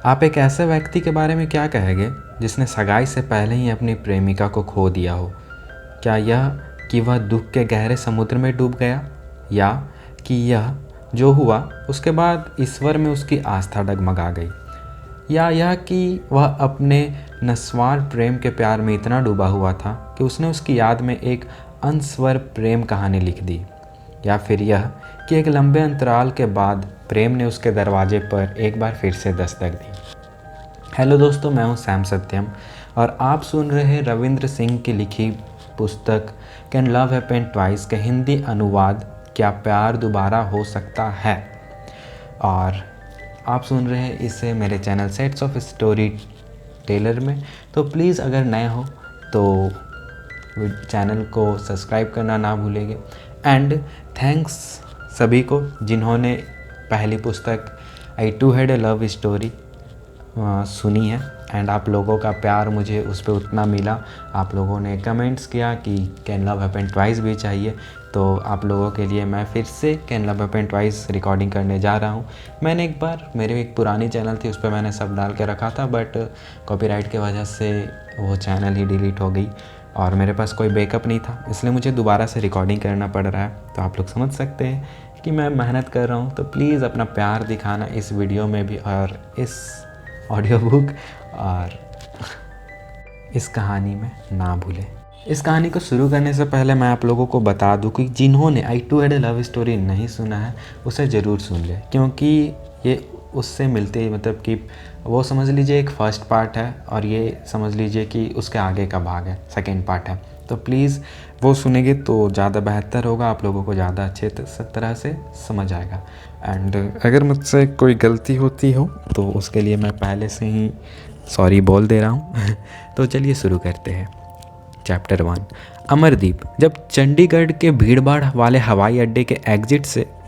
आप एक ऐसे व्यक्ति के बारे में क्या कहेंगे जिसने सगाई से पहले ही अपनी प्रेमिका को खो दिया हो? क्या यह कि वह दुख के गहरे समुद्र में डूब गया, या कि यह जो हुआ उसके बाद ईश्वर में उसकी आस्था डगमगा गई, या यह कि वह अपने नस्वार प्रेम के प्यार में इतना डूबा हुआ था कि उसने उसकी याद में एक अनस्वर प्रेम कहानी लिख दी, या फिर यह कि एक लंबे अंतराल के बाद प्रेम ने उसके दरवाजे पर एक बार फिर से दस्तक दी। हेलो दोस्तों, मैं हूं सैम सत्यम और आप सुन रहे हैं रविंद्र सिंह की लिखी पुस्तक कैन लव हैपन ट्वाइस के हिंदी अनुवाद क्या प्यार दोबारा हो सकता है। और आप सुन रहे हैं इसे मेरे channel sets of story teller में। तो प्लीज़ अगर नए हो तो चैनल को सब्सक्राइब करना ना भूलेंगे। एंड थैंक्स सभी को जिन्होंने पहली पुस्तक I too had a love story सुनी है। एंड आप लोगों का प्यार मुझे उस पर उतना मिला। आप लोगों ने कमेंट्स किया कि कैन लव हैपन ट्वाइस भी चाहिए, तो आप लोगों के लिए मैं फिर से can love happen twice recording करने जा रहा हूँ। मैंने एक बार मेरे एक पुरानी चैनल थी, उस पर मैंने सब डाल के रखा था, बट कॉपीराइट की वजह से वो चैनल ही डिलीट हो गई और मेरे पास कोई बैकअप नहीं था, इसलिए मुझे दोबारा से रिकॉर्डिंग करना पड़ रहा है। तो आप लोग समझ सकते हैं कि मैं मेहनत कर रहा हूँ। तो प्लीज़ अपना प्यार दिखाना इस वीडियो में भी और इस ऑडियो बुक और इस कहानी में ना भूलें। इस कहानी को शुरू करने से पहले मैं आप लोगों को बता दूं कि जिन्होंने I too had a love story नहीं सुना है उसे ज़रूर सुन ले, क्योंकि ये उससे मिलते ही मतलब कि वो समझ लीजिए एक फ़र्स्ट पार्ट है और ये समझ लीजिए कि उसके आगे का भाग है, सेकेंड पार्ट है। तो प्लीज़ वो सुनेंगे तो ज़्यादा बेहतर होगा, आप लोगों को ज़्यादा अच्छे तरह से समझ आएगा। एंड अगर मुझसे कोई गलती होती हो तो उसके लिए मैं पहले से ही सॉरी बोल दे रहा हूँ। तो चलिए शुरू करते हैं। चैप्टर 1। अमरदीप जब चंडीगढ़ के भीड़भाड़ वाले हवाई अड्डे के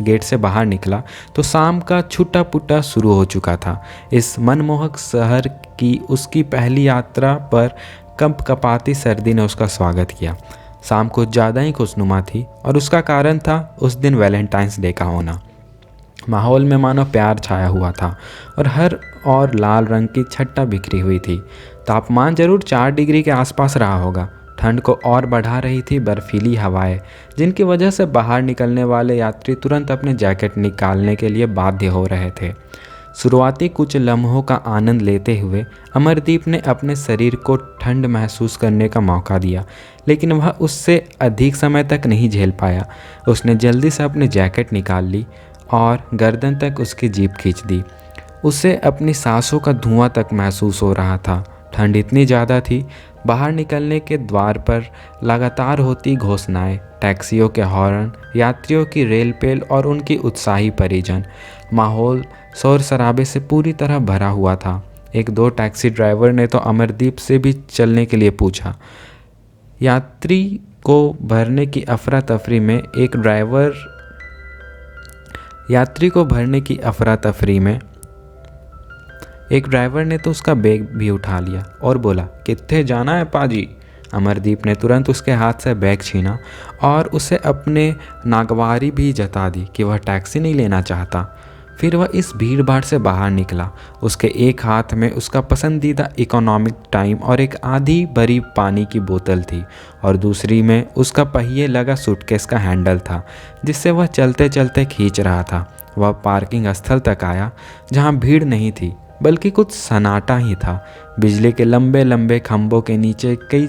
गेट से बाहर निकला तो शाम का छुट्टा पुट्टा शुरू हो चुका था। इस मनमोहक शहर की उसकी पहली यात्रा पर कंपकपाती सर्दी ने उसका स्वागत किया। शाम कुछ ज़्यादा ही खुशनुमा थी और उसका कारण था उस दिन वैलेंटाइंस डे का होना। माहौल में मानो प्यार छाया हुआ था और हर और लाल रंग की छट्टा बिखरी हुई थी। तापमान जरूर 4 डिग्री के आसपास रहा होगा। ठंड को और बढ़ा रही थी बर्फीली हवाएं, जिनकी वजह से बाहर निकलने वाले यात्री तुरंत अपने जैकेट निकालने के लिए बाध्य हो रहे थे। शुरुआती कुछ लम्हों का आनंद लेते हुए अमरदीप ने अपने शरीर को ठंड महसूस करने का मौका दिया, लेकिन वह उससे अधिक समय तक नहीं झेल पाया। उसने जल्दी से अपनी जैकेट निकाल ली और गर्दन तक उसकी जीभ खींच दी। उसे अपनी सांसों का धुआं तक महसूस हो रहा था। ठंड इतनी ज़्यादा थी, बाहर निकलने के द्वार पर लगातार होती घोषणाएं, टैक्सियों के हॉर्न, यात्रियों की रेलपेल और उनकी उत्साही परिजन। माहौल शोर शराबे से पूरी तरह भरा हुआ था। एक दो टैक्सी ड्राइवर ने तो अमरदीप से भी चलने के लिए पूछा। यात्री को भरने की अफरा तफरी में एक ड्राइवर ने तो उसका बैग भी उठा लिया और बोला, कित्थे जाना है पाजी। अमरदीप ने तुरंत उसके हाथ से बैग छीना और उसे अपने नागवारी भी जता दी कि वह टैक्सी नहीं लेना चाहता। फिर वह इस भीड़ भाड़ से बाहर निकला। उसके एक हाथ में उसका पसंदीदा इकोनॉमिक टाइम और एक आधी भरी पानी की बोतल थी और दूसरी में उसका पहिए लगा सूटकेस का हैंडल था, जिससे वह चलते चलते खींच रहा था। वह पार्किंग स्थल तक आया जहां भीड़ नहीं थी बल्कि कुछ सन्नाटा ही था। बिजली के लंबे लंबे खंभों के नीचे कई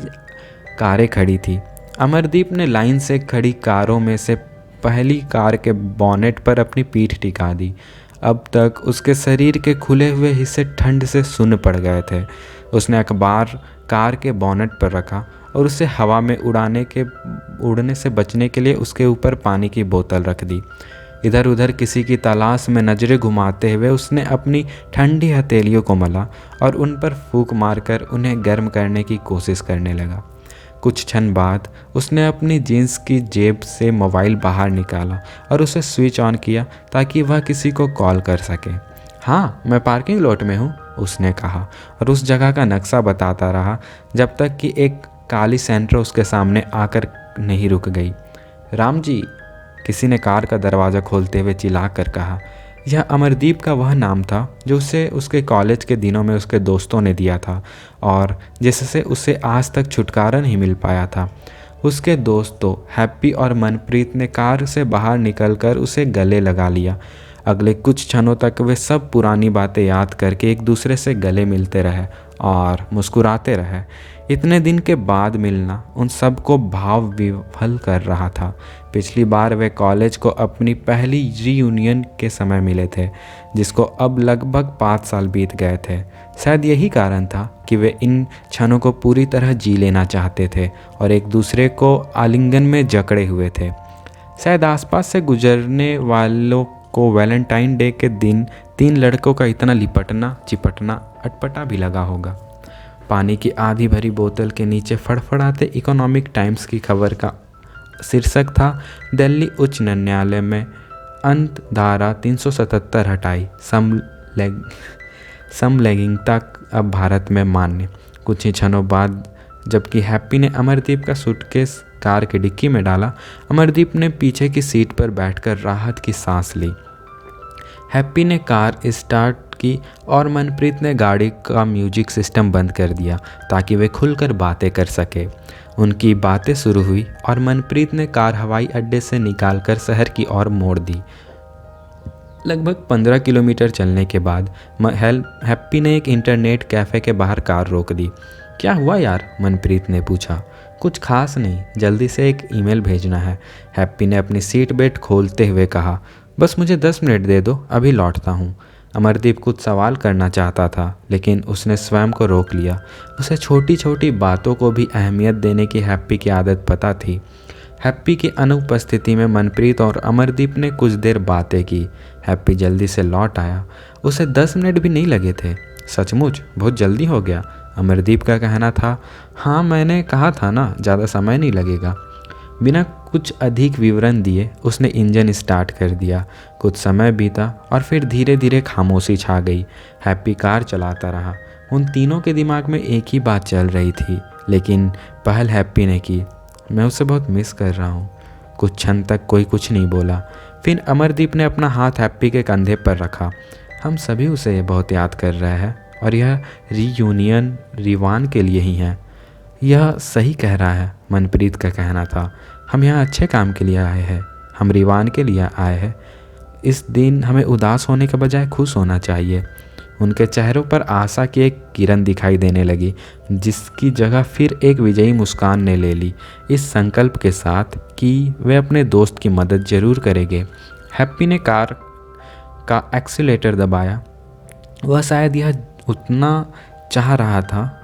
कारें खड़ी थी। अमरदीप ने लाइन से खड़ी कारों में से पहली कार के बोनेट पर अपनी पीठ टिका दी। अब तक उसके शरीर के खुले हुए हिस्से ठंड से सुन्न पड़ गए थे। उसने अखबार कार के बोनेट पर रखा और उसे हवा में उड़ने से बचने के लिए उसके ऊपर पानी की बोतल रख दी। इधर उधर किसी की तलाश में नज़रें घुमाते हुए उसने अपनी ठंडी हथेलियों को मला और उन पर फूंक मारकर उन्हें गर्म करने की कोशिश करने लगा। कुछ क्षण बाद उसने अपनी जीन्स की जेब से मोबाइल बाहर निकाला और उसे स्विच ऑन किया ताकि वह किसी को कॉल कर सके। हाँ, मैं पार्किंग लॉट में हूँ, उसने कहा और उस जगह का नक्शा बताता रहा जब तक कि एक काली सेंट्रो उसके सामने आकर नहीं रुक गई। राम जी, किसी ने कार का दरवाज़ा खोलते हुए चिल्ला कर कहा। यह अमरदीप का वह नाम था जो उसे उसके कॉलेज के दिनों में उसके दोस्तों ने दिया था और जिससे उसे आज तक छुटकारा नहीं मिल पाया था। उसके दोस्तों हैप्पी और मनप्रीत ने कार से बाहर निकलकर उसे गले लगा लिया। अगले कुछ क्षणों तक वे सब पुरानी बातें याद करके एक दूसरे से गले मिलते रहे और मुस्कुराते रहे। इतने दिन के बाद मिलना उन सबको भाव विह्वल कर रहा था। पिछली बार वे कॉलेज को अपनी पहली रीयूनियन के समय मिले थे, जिसको अब लगभग 5 साल बीत गए थे। शायद यही कारण था कि वे इन क्षणों को पूरी तरह जी लेना चाहते थे और एक दूसरे को आलिंगन में जकड़े हुए थे। शायद आसपास से गुजरने वालों को वैलेंटाइन डे के दिन 3 लड़कों का इतना लिपटना चिपटना अटपटा भी लगा होगा। पानी की आधी भरी बोतल के नीचे फड़फड़ाते इकोनॉमिक टाइम्स की खबर का शीर्षक था, दिल्ली उच्च न्यायालय में अंत धारा 377 हटाई, समलैंगिकता अब भारत में मान्य। कुछ ही क्षणों बाद जबकि हैप्पी ने अमरदीप का सूटकेस कार की डिक्की में डाला, अमरदीप ने पीछे की सीट पर बैठकर राहत की सांस ली। हैप्पी ने कार स्टार्ट की और मनप्रीत ने गाड़ी का म्यूजिक सिस्टम बंद कर दिया ताकि वे खुलकर बातें कर सके। उनकी बातें शुरू हुई और मनप्रीत ने कार हवाई अड्डे से निकालकर शहर की ओर मोड़ दी। लगभग 15 किलोमीटर चलने के बाद हैप्पी ने एक इंटरनेट कैफ़े के बाहर कार रोक दी। क्या हुआ यार? मनप्रीत ने पूछा। कुछ खास नहीं, जल्दी से एक ईमेल भेजना है, हैप्पी ने अपनी सीट बेल्ट खोलते हुए कहा। बस मुझे 10 मिनट दे दो, अभी लौटता हूँ। अमरदीप कुछ सवाल करना चाहता था लेकिन उसने स्वयं को रोक लिया। उसे छोटी छोटी बातों को भी अहमियत देने की हैप्पी की आदत पता थी। हैप्पी की अनुपस्थिति में मनप्रीत और अमरदीप ने कुछ देर बातें की। हैप्पी जल्दी से लौट आया। उसे 10 मिनट भी नहीं लगे थे। सचमुच बहुत जल्दी हो गया, अमरदीप का कहना था। हाँ, मैंने कहा था ना, ज़्यादा समय नहीं लगेगा। बिना कुछ अधिक विवरण दिए उसने इंजन स्टार्ट कर दिया। कुछ समय बीता और फिर धीरे धीरे खामोशी छा गई। हैप्पी कार चलाता रहा। उन तीनों के दिमाग में एक ही बात चल रही थी, लेकिन पहल हैप्पी ने की। मैं उसे बहुत मिस कर रहा हूँ। कुछ क्षण तक कोई कुछ नहीं बोला। फिर अमरदीप ने अपना हाथ हैप्पी के कंधे पर रखा। हम सभी उसे बहुत याद कर रहे हैं और यह रीयूनियन रिवान के लिए ही है। यह सही कह रहा है, मनप्रीत का कहना था। हम यहाँ अच्छे काम के लिए आए हैं, हम रिवान के लिए आए हैं। इस दिन हमें उदास होने के बजाय खुश होना चाहिए। उनके चेहरों पर आशा की एक किरण दिखाई देने लगी, जिसकी जगह फिर एक विजयी मुस्कान ने ले ली, इस संकल्प के साथ कि वे अपने दोस्त की मदद जरूर करेंगे। हैप्पी ने कार का एक्सीलेटर दबाया। वह शायद यह उतना चाह रहा था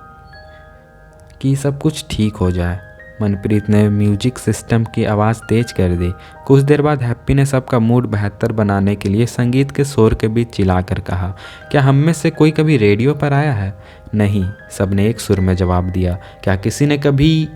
कि सब कुछ ठीक हो जाए। मनप्रीत ने म्यूजिक सिस्टम की आवाज़ तेज कर दी। कुछ देर बाद हैप्पी ने सबका मूड बेहतर बनाने के लिए संगीत के शोर के बीच चिल्लाकर कहा, क्या हम में से कोई कभी रेडियो पर आया है? नहीं, सबने एक सुर में जवाब दिया। क्या किसी ने कभी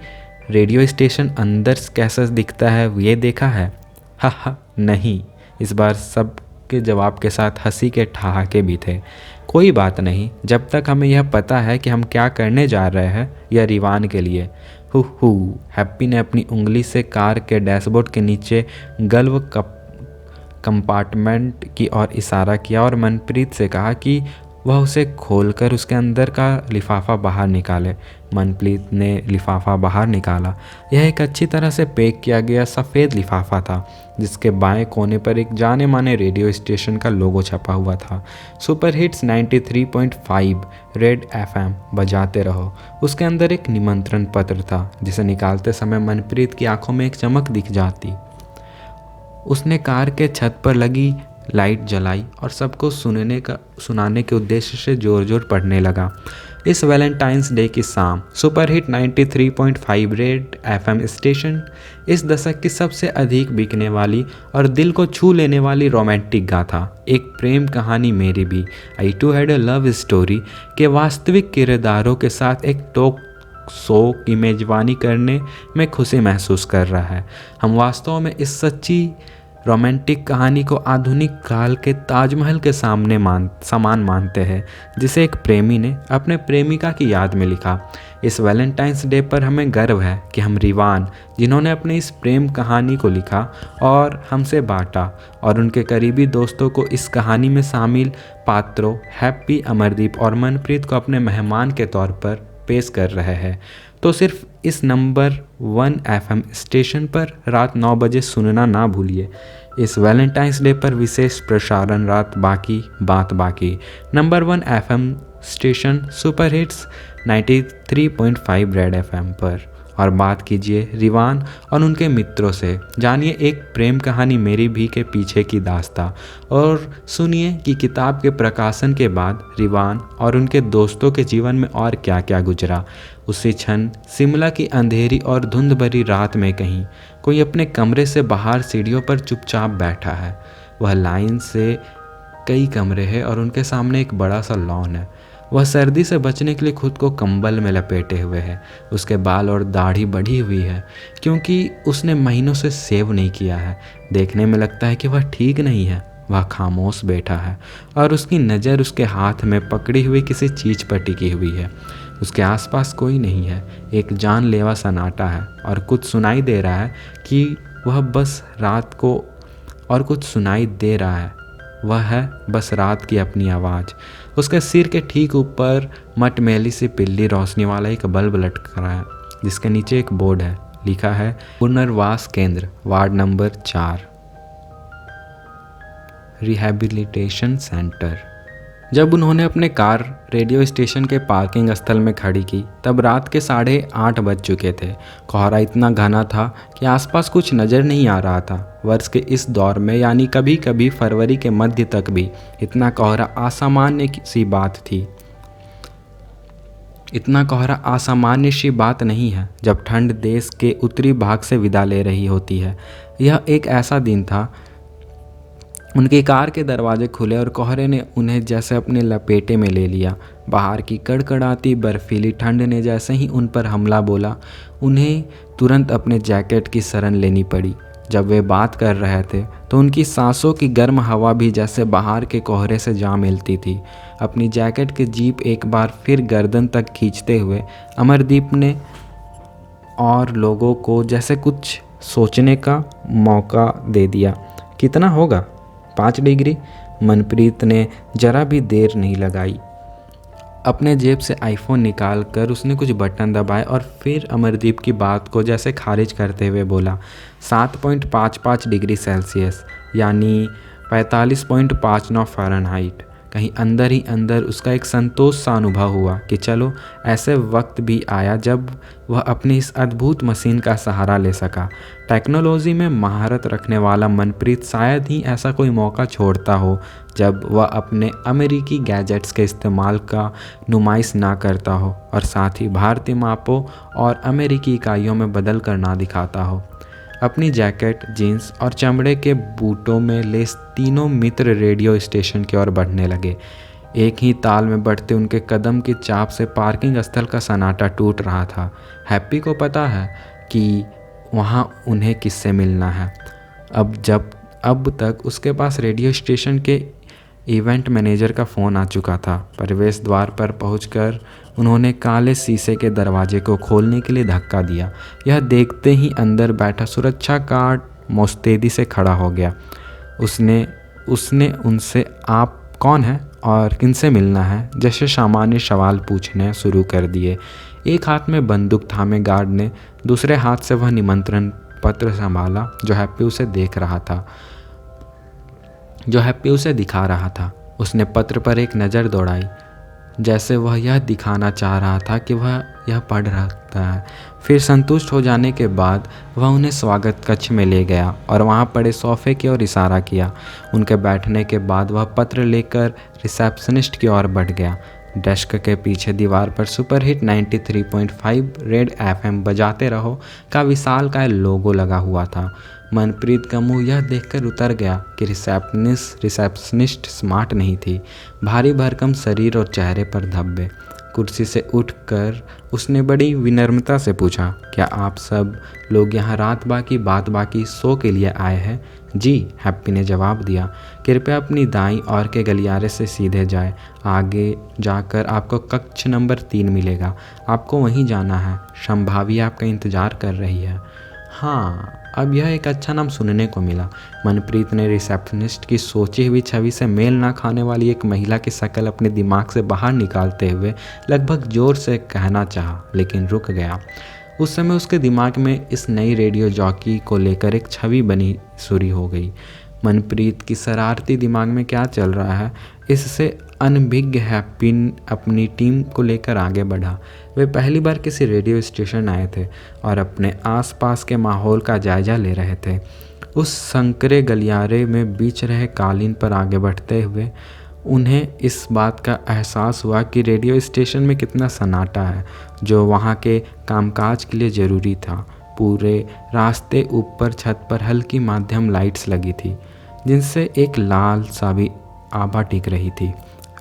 रेडियो स्टेशन अंदर कैसा दिखता है ये देखा है? हा हा, नहीं। इस बार सब के जवाब के साथ हंसी के ठहाके भी थे। कोई बात नहीं, जब तक हमें यह पता है कि हम क्या करने जा रहे हैं, यह रिवान के लिए। हु हु, हैप्पी ने अपनी उंगली से कार के डैशबोर्ड के नीचे गल्व कंपार्टमेंट की ओर इशारा किया और मनप्रीत से कहा कि वह उसे खोलकर उसके अंदर का लिफाफा बाहर निकाले। मनप्रीत ने लिफाफा बाहर निकाला। यह एक अच्छी तरह से पैक किया गया सफ़ेद लिफाफा था, जिसके बाएं कोने पर एक जाने माने रेडियो स्टेशन का लोगो छपा हुआ था। सुपर हिट्स 93.5 रेड FM बजाते रहो। उसके अंदर एक निमंत्रण पत्र था, जिसे निकालते समय मनप्रीत की आंखों में एक चमक दिख जाती। उसने कार के छत पर लगी लाइट जलाई और सबको सुनाने के उद्देश्य से जोर जोर पढ़ने लगा। इस वैलेंटाइंस डे की शाम super hit 93.5 red FM station इस दशक की सबसे अधिक बिकने वाली और दिल को छू लेने वाली रोमांटिक गाथा एक प्रेम कहानी मेरी भी I too had a love story के वास्तविक किरदारों के साथ एक टॉक शो की मेजबानी करने में खुशी महसूस कर रहा है। हम वास्तव में इस सच्ची रोमांटिक कहानी को आधुनिक काल के ताजमहल के समान मानते हैं, जिसे एक प्रेमी ने अपने प्रेमिका की याद में लिखा। इस वैलेंटाइंस डे पर हमें गर्व है कि हम रिवान, जिन्होंने अपनी इस प्रेम कहानी को लिखा और हमसे बांटा, और उनके करीबी दोस्तों को इस कहानी में शामिल पात्रों हैप्पी, अमरदीप और मनप्रीत को अपने मेहमान के तौर पर पेश कर रहे हैं। तो सिर्फ इस नंबर 1 FM स्टेशन पर रात 9 बजे सुनना ना भूलिए। इस वैलेंटाइंस डे पर विशेष प्रसारण रात बाकी बात बाकी। Number 1 FM station super hits 93.5 red FM पर। और बात कीजिए रिवान और उनके मित्रों से। जानिए एक प्रेम कहानी मेरी भी के पीछे की दास्तां, और सुनिए कि किताब के प्रकाशन के बाद रिवान और उनके दोस्तों के जीवन में और क्या क्या गुजरा। उसी क्षण शिमला की अंधेरी और धुंध भरी रात में कहीं कोई अपने कमरे से बाहर सीढ़ियों पर चुपचाप बैठा है। वह लाइन से कई कमरे हैं और उनके सामने एक बड़ा सा लॉन है। वह सर्दी से बचने के लिए खुद को कंबल में लपेटे हुए है। उसके बाल और दाढ़ी बढ़ी हुई है क्योंकि उसने महीनों से शेव नहीं किया है। देखने में लगता है कि वह ठीक नहीं है। वह खामोश बैठा है और उसकी नज़र उसके हाथ में पकड़ी हुई किसी चीज़ पर टिकी हुई है। उसके आसपास कोई नहीं है। एक जानलेवा सन्नाटा है और कुछ सुनाई दे रहा है कि वह बस रात को और कुछ सुनाई दे रहा है। वह है बस रात की अपनी आवाज़। उसके सिर के ठीक ऊपर मटमैली सी पीली रोशनी वाला एक बल्ब लटक रहा है, जिसके नीचे एक बोर्ड है। लिखा है पुनर्वास केंद्र, वार्ड नंबर 4, रिहैबिलिटेशन सेंटर। जब उन्होंने अपने कार रेडियो स्टेशन के पार्किंग स्थल में खड़ी की, तब रात के 8:30 बज चुके थे। कोहरा इतना घना था कि आसपास कुछ नज़र नहीं आ रहा था। वर्ष के इस दौर में, यानी कभी कभी फरवरी के मध्य तक भी, इतना कोहरा असामान्य सी बात थी। इतना कोहरा असामान्य सी बात नहीं है जब ठंड देश के उत्तरी भाग से विदा ले रही होती है। यह एक ऐसा दिन था। उनकी कार के दरवाजे खुले और कोहरे ने उन्हें जैसे अपने लपेटे में ले लिया। बाहर की कड़कड़ाती बर्फीली ठंड ने जैसे ही उन पर हमला बोला, उन्हें तुरंत अपने जैकेट की शरण लेनी पड़ी। जब वे बात कर रहे थे तो उनकी सांसों की गर्म हवा भी जैसे बाहर के कोहरे से जा मिलती थी। अपनी जैकेट की जीप एक बार फिर गर्दन तक खींचते हुए अमरदीप ने और लोगों को जैसे कुछ सोचने का मौका दे दिया। कितना होगा? 5 डिग्री। मनप्रीत ने जरा भी देर नहीं लगाई। अपने जेब से आईफोन निकाल कर उसने कुछ बटन दबाए और फिर अमरदीप की बात को जैसे खारिज करते हुए बोला, 7.55 डिग्री सेल्सियस यानी 45.59 फ़ारेनहाइट। कहीं अंदर ही अंदर उसका एक संतोष सा अनुभव हुआ कि चलो, ऐसे वक्त भी आया जब वह अपनी इस अद्भुत मशीन का सहारा ले सका। टेक्नोलॉजी में महारत रखने वाला मनप्रीत शायद ही ऐसा कोई मौका छोड़ता हो जब वह अपने अमेरिकी गैजेट्स के इस्तेमाल का नुमाइश ना करता हो और साथ ही भारतीय मापों और अमेरिकी इकाइयों में बदल कर ना दिखाता हो। अपनी जैकेट, जीन्स और चमड़े के बूटों में लेस तीनों मित्र रेडियो स्टेशन की ओर बढ़ने लगे। एक ही ताल में बढ़ते उनके कदम की चाप से पार्किंग स्थल का सन्नाटा टूट रहा था। हैप्पी को पता है कि वहाँ उन्हें किससे मिलना है। अब तक उसके पास रेडियो स्टेशन के इवेंट मैनेजर का फ़ोन आ चुका था। प्रवेश द्वार पर पहुंचकर उन्होंने काले शीशे के दरवाजे को खोलने के लिए धक्का दिया। यह देखते ही अंदर बैठा सुरक्षा गार्ड मुस्तैदी से खड़ा हो गया। उसने उनसे आप कौन हैं और किनसे मिलना है जैसे सामान्य सवाल पूछने शुरू कर दिए। एक हाथ में बंदूक थामे गार्ड ने दूसरे हाथ से वह निमंत्रण पत्र संभाला जो हैप्पी उसे दिखा रहा था। उसने पत्र पर एक नज़र दौड़ाई, जैसे वह यह दिखाना चाह रहा था कि वह यह पढ़ रहा है। फिर संतुष्ट हो जाने के बाद वह उन्हें स्वागत कक्ष में ले गया और वहाँ पड़े सोफे की ओर इशारा किया। उनके बैठने के बाद वह पत्र लेकर रिसेप्शनिस्ट की ओर बढ़ गया। डेस्क के पीछे दीवार पर सुपर हिट 93.5 रेड FM बजाते रहो का विशालकाय लोगो लगा हुआ था। मनप्रीत का मुंह यह देखकर उतर गया कि रिसेप्शनिस्ट स्मार्ट नहीं थी। भारी भरकम शरीर और चेहरे पर धब्बे। कुर्सी से उठकर उसने बड़ी विनम्रता से पूछा, क्या आप सब लोग यहाँ रात बाकी बात बाकी शो के लिए आए हैं? जी, हैप्पी ने जवाब दिया। कृपया अपनी दाईं ओर के गलियारे से सीधे जाए। आगे जाकर आपको कक्ष नंबर 3 मिलेगा। आपको वहीं जाना है। संभावी आपका इंतज़ार कर रही है। हाँ, अब यह एक अच्छा नाम सुनने को मिला। मनप्रीत ने रिसेप्शनिस्ट की सोची हुई छवि से मेल ना खाने वाली एक महिला की शक्ल अपने दिमाग से बाहर निकालते हुए लगभग जोर से कहना चाहा, लेकिन रुक गया। उस समय उसके दिमाग में इस नई रेडियो जॉकी को लेकर एक छवि बनी शुरू हो गई। मनप्रीत की शरारती दिमाग में क्या चल रहा है, इससे अनभिज्ञ हैप्पी अपनी टीम को लेकर आगे बढ़ा। वे पहली बार किसी रेडियो स्टेशन आए थे और अपने आसपास के माहौल का जायजा ले रहे थे। उस संकरे गलियारे में बीच रहे कालीन पर आगे बढ़ते हुए उन्हें इस बात का एहसास हुआ कि रेडियो स्टेशन में कितना सन्नाटा है, जो वहाँ के कामकाज के लिए ज़रूरी था। पूरे रास्ते ऊपर छत पर हल्की माध्यम लाइट्स लगी थी, जिनसे एक लाल सा भी आभा टिक रही थी।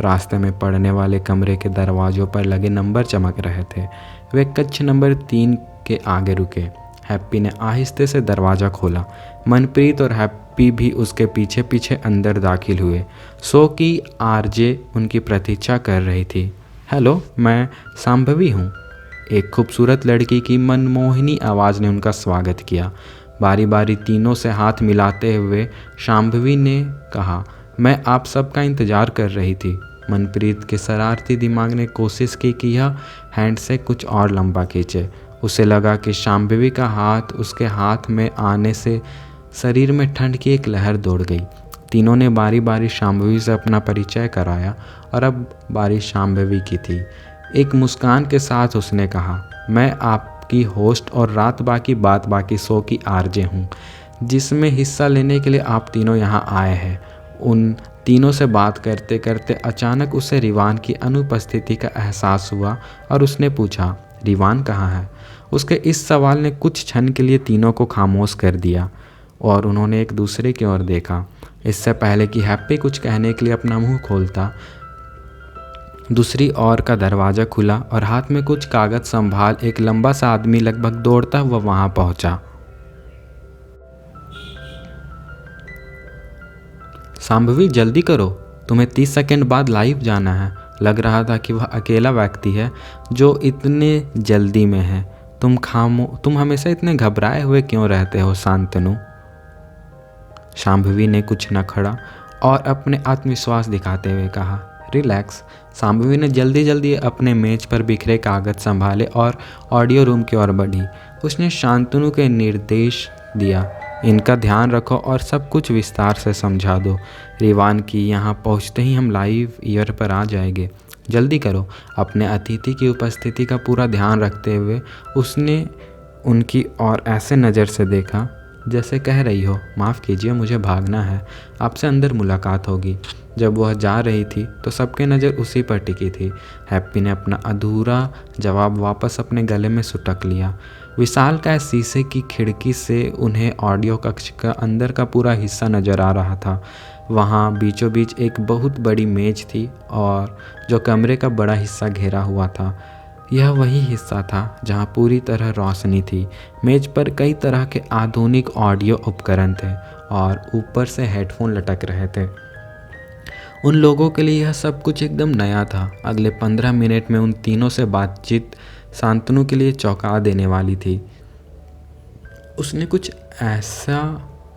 रास्ते में पड़ने वाले कमरे के दरवाज़ों पर लगे नंबर चमक रहे थे। वे कक्ष नंबर 3 के आगे रुके। हैप्पी ने आहिस्ते से दरवाज़ा खोला। मनप्रीत और हैप्पी भी उसके पीछे पीछे अंदर दाखिल हुए। शो की आरजे उनकी प्रतीक्षा कर रही थी। हेलो, मैं सांभवी हूँ। एक खूबसूरत लड़की की मनमोहिनी आवाज़ ने उनका स्वागत किया। बारी बारी तीनों से हाथ मिलाते हुए शांभवी ने कहा, मैं आप सबका इंतज़ार कर रही थी। मनप्रीत के शरारती दिमाग ने कोशिश की कि यह हैंड से कुछ और लंबा खींचे। उसे लगा कि शांभवी का हाथ उसके हाथ में आने से शरीर में ठंड की एक लहर दौड़ गई। तीनों ने बारी बारी शांभवी से अपना परिचय कराया और अब बारी शांभवी की थी। एक मुस्कान के साथ उसने कहा, मैं आपकी होस्ट और रात बाकी शो की आरजे हूँ, जिसमें हिस्सा लेने के लिए आप तीनों यहाँ आए हैं। उन तीनों से बात करते करते अचानक उसे रिवान की अनुपस्थिति का एहसास हुआ और उसने पूछा, रिवान कहाँ है? उसके इस सवाल ने कुछ क्षण के लिए तीनों को खामोश कर दिया और उन्होंने एक दूसरे की ओर देखा। इससे पहले कि हैप्पी कुछ कहने के लिए अपना मुंह खोलता, दूसरी ओर का दरवाज़ा खुला और हाथ में कुछ कागज़ संभाल एक लंबा सा आदमी लगभग दौड़ता हुआ वहाँ पहुँचा। सांभवी, जल्दी करो, तुम्हें 30 सेकंड बाद लाइव जाना है। लग रहा था कि वह अकेला व्यक्ति है जो इतने जल्दी में है। तुम हमेशा इतने घबराए हुए क्यों रहते हो शांतनु? शांभवी ने कुछ न खड़ा और अपने आत्मविश्वास दिखाते हुए कहा, रिलैक्स। शांभवी ने जल्दी जल्दी अपने मेज पर बिखरे कागज़ संभाले और ऑडियो रूम की ओर बढ़ी। उसने शांतनु के निर्देश दिया, इनका ध्यान रखो और सब कुछ विस्तार से समझा दो। रिवान की यहाँ पहुँचते ही हम लाइव ईयर पर आ जाएंगे। जल्दी करो। अपने अतिथि की उपस्थिति का पूरा ध्यान रखते हुए उसने उनकी ओर ऐसे नज़र से देखा जैसे कह रही हो, माफ़ कीजिए, मुझे भागना है, आपसे अंदर मुलाकात होगी। जब वह जा रही थी तो सबके नज़र उसी पर टिकी थी। हैप्पी ने अपना अधूरा जवाब वापस अपने गले में सुटक लिया। विशालकाय शीशे की खिड़की से उन्हें ऑडियो कक्ष का अंदर का पूरा हिस्सा नज़र आ रहा था। वहाँ बीचों बीच एक बहुत बड़ी मेज थी और जो कमरे का बड़ा हिस्सा घेरा हुआ था। यह वही हिस्सा था जहाँ पूरी तरह रोशनी थी। मेज पर कई तरह के आधुनिक ऑडियो उपकरण थे और ऊपर से हेडफोन लटक रहे थे। उन लोगों के लिए यह सब कुछ एकदम नया था। अगले 15 मिनट में उन तीनों से बातचीत शांतनु के लिए चौंका देने वाली थी। उसने कुछ ऐसा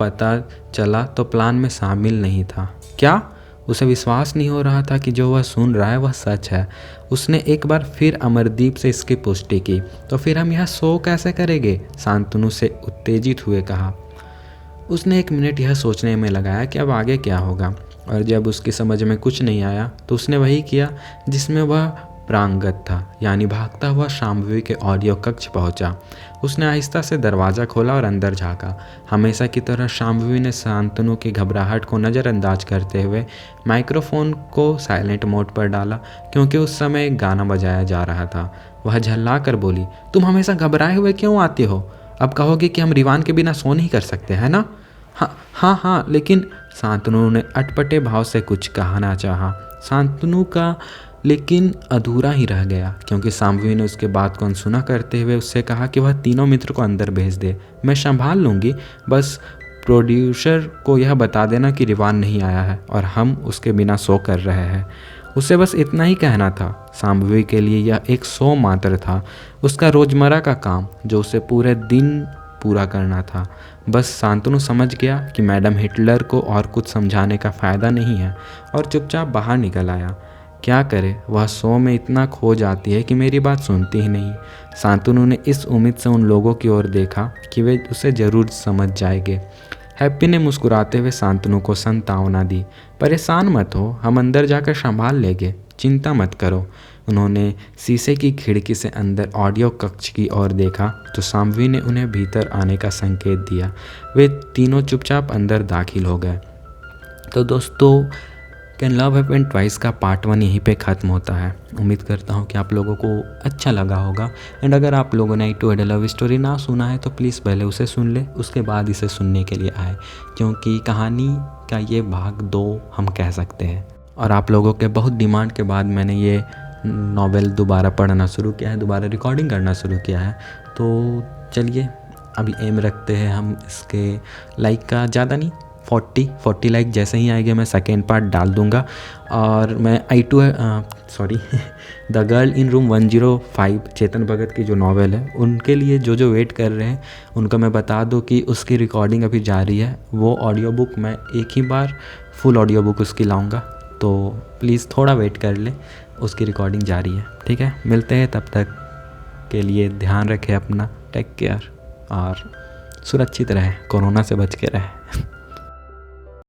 पता चला तो प्लान में शामिल नहीं था। क्या? उसे विश्वास नहीं हो रहा था कि जो वह सुन रहा है वह सच है। उसने एक बार फिर अमरदीप से इसकी पुष्टि की। तो फिर हम यह शो कैसे करेंगे? शांतनु से उत्तेजित हुए कहा। उसने 1 मिनट यह सोचने में लगाया कि अब आगे क्या होगा, और जब उसकी समझ में कुछ नहीं आया तो उसने वही किया जिसमें वह प्रांगत था, यानी भागता हुआ शांभवी के ऑडियो कक्ष पहुंचा। उसने आहिस्ता से दरवाज़ा खोला और अंदर झांका। हमेशा की तरह शांभवी ने शांतनु की घबराहट को नज़रअंदाज करते हुए माइक्रोफोन को साइलेंट मोड पर डाला, क्योंकि उस समय एक गाना बजाया जा रहा था। वह झल्ला कर बोली, तुम हमेशा घबराए हुए क्यों आती हो? अब कहोगे कि हम रिवान के बिना सो नहीं कर सकते, है ना? हाँ, लेकिन शांतनु ने अटपटे भाव से कुछ कहना चाहा। शांतनु का लेकिन अधूरा ही रह गया, क्योंकि शांभवी ने उसके बात को अनसुना करते हुए उससे कहा कि वह तीनों मित्र को अंदर भेज दे, मैं संभाल लूँगी, बस प्रोड्यूसर को यह बता देना कि रिवान नहीं आया है और हम उसके बिना शो कर रहे हैं। उसे बस इतना ही कहना था। शांभवी के लिए यह एक शो मात्र था, उसका रोज़मर्रा का काम जो उसे पूरे दिन पूरा करना था। बस शांतनु समझ गया कि मैडम हिटलर को और कुछ समझाने का फ़ायदा नहीं है और चुपचाप बाहर निकल आया। क्या करे, वह शो में इतना खो जाती है कि मेरी बात सुनती ही नहीं। शांतनु ने इस उम्मीद से उन लोगों की ओर देखा कि वे उसे ज़रूर समझ जाएंगे। हैप्पी ने मुस्कुराते हुए शांतनु को सांत्वना दी। परेशान मत हो, हम अंदर जाकर संभाल लेंगे, चिंता मत करो। उन्होंने शीशे की खिड़की से अंदर ऑडियो कक्ष की ओर देखा तो शांभवी ने उन्हें भीतर आने का संकेत दिया। वे तीनों चुपचाप अंदर दाखिल हो गए। तो दोस्तों, कैन लव हैपन ट्वाइस का पार्ट 1 यहीं पे ख़त्म होता है। उम्मीद करता हूँ कि आप लोगों को अच्छा लगा होगा। एंड अगर आप लोगों ने टू एड लव स्टोरी ना सुना है तो प्लीज़ पहले उसे सुन ले, उसके बाद इसे सुनने के लिए आए, क्योंकि कहानी का ये भाग 2 हम कह सकते हैं। और आप लोगों के बहुत डिमांड के बाद मैंने ये नॉवेल दोबारा पढ़ना शुरू किया है, दोबारा रिकॉर्डिंग करना शुरू किया है। तो चलिए अभी एम रखते हैं हम इसके लाइक का, ज़्यादा नहीं, 40 लाइक जैसे ही आएंगे मैं सेकेंड पार्ट डाल दूंगा। और मैं the girl in room 105 Chetan Bhagat की जो नॉवेल है, उनके लिए जो वेट कर रहे हैं उनको मैं बता दूं कि उसकी रिकॉर्डिंग अभी जारी है। वो ऑडियो बुक मैं एक ही बार फुल ऑडियो बुक उसकी लाऊंगा, तो प्लीज़ थोड़ा वेट कर ले, उसकी रिकॉर्डिंग जारी है। ठीक है, मिलते हैं, तब तक के लिए ध्यान रखें अपना, टेक केयर और सुरक्षित रहें, कोरोना से बच के रहें।